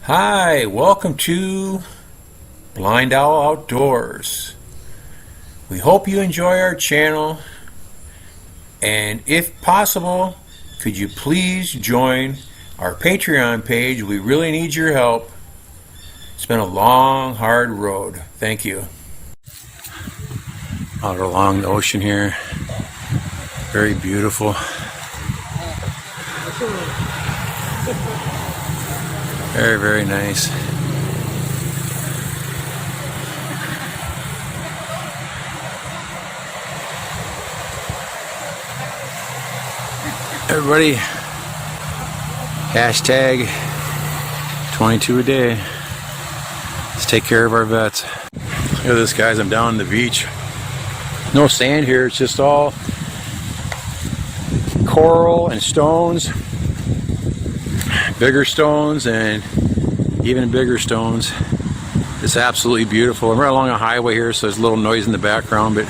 Hi, welcome to BlindOwl Outdoors. We hope you enjoy our channel, and if possible, could you please join our Patreon page? We really need your help. It's been a long, hard road. Thank you. Out along the ocean here. Very beautiful. Very, very nice. Everybody, hashtag 22 a day. Let's take care of our vets. Look at this, guys. I'm down on the beach. No sand here. It's just all coral and stones. Bigger stones and even bigger stones. It's absolutely beautiful. I'm right along a highway here, so there's a little noise in the background, but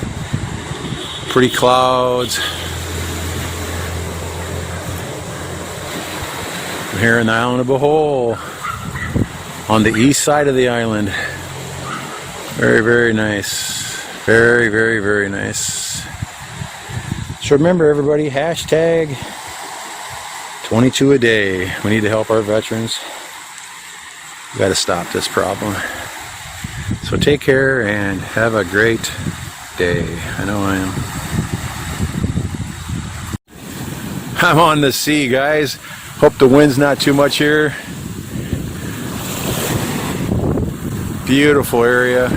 pretty clouds. I'm here in the Island of Bohol, on the east side of the island. Very, very nice. Very, very, very nice. So remember, everybody, hashtag 22 a day. We need to help our veterans. We got to stop this problem. So take care and have a great day. I know I am. I'm on the sea, guys. Hope the wind's not too much here. Beautiful area.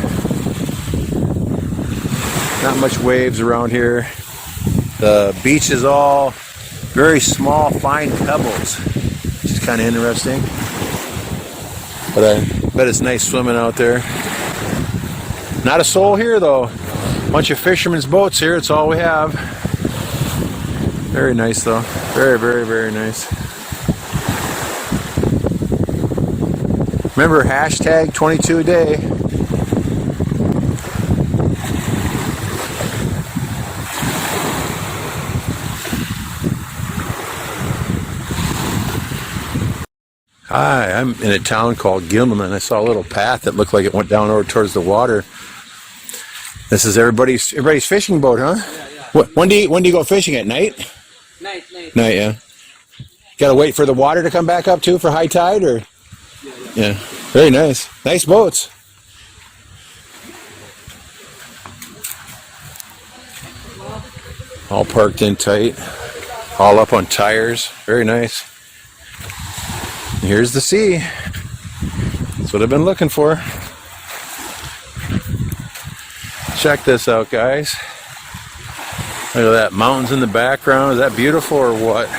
Not much waves around here. The beach is all very small, fine pebbles, which is kind of interesting. But I bet it's nice swimming out there. Not a soul here, though. Bunch of fishermen's boats here. It's all we have. Very nice, though. Very, very, very nice. Remember, hashtag 22 a day. Hi, I'm in a town called Gilman. I saw a little path that looked like it went down over towards the water. This is everybody's fishing boat, huh? Yeah. When do you go fishing? At night? Night, yeah. Gotta wait for the water to come back up too for high tide, or? Yeah. Very nice. Nice boats. All parked in tight. All up on tires. Very nice. Here's the sea. That's what I've been looking for. Check this out, guys. Look at that, mountains in the background. Is that beautiful or what?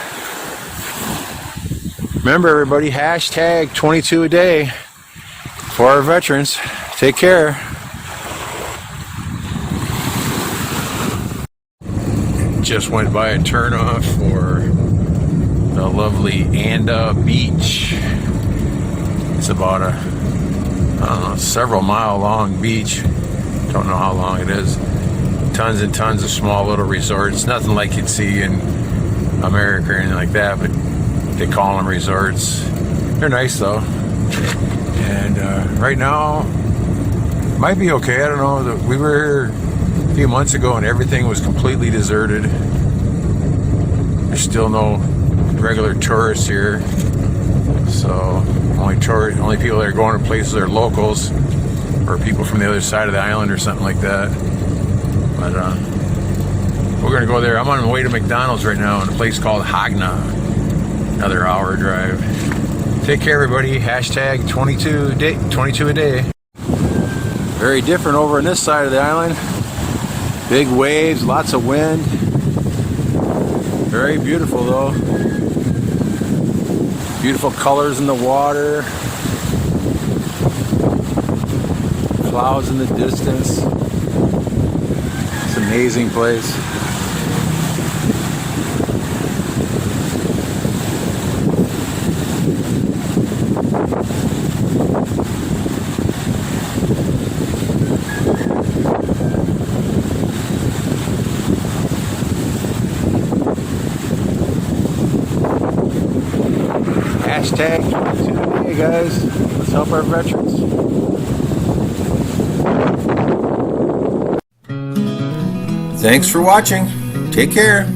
Remember, everybody, hashtag 22 a day for our veterans. Take care. Just went by a turnoff for the lovely Anda Beach. It's about a several mile long beach. Don't know how long it is. Tons and tons of small little resorts. Nothing like you'd see in America or anything like that, but they call them resorts. They're nice though. And right now, might be okay. I don't know. We were here a few months ago and everything was completely deserted. There's still no regular tourists here, so only people that are going to places are locals or people from the other side of the island or something like that. But we're gonna go there. I'm on my way to McDonald's right now in a place called Hagna. Another hour drive. Take care, everybody. Hashtag 22 a day. Very different over on this side of the island. Big waves, lots of wind. Very beautiful though. Beautiful colors in the water. Clouds in the distance. It's an amazing place. Hashtag today, guys. Let's help our veterans. Thanks for watching. Take care.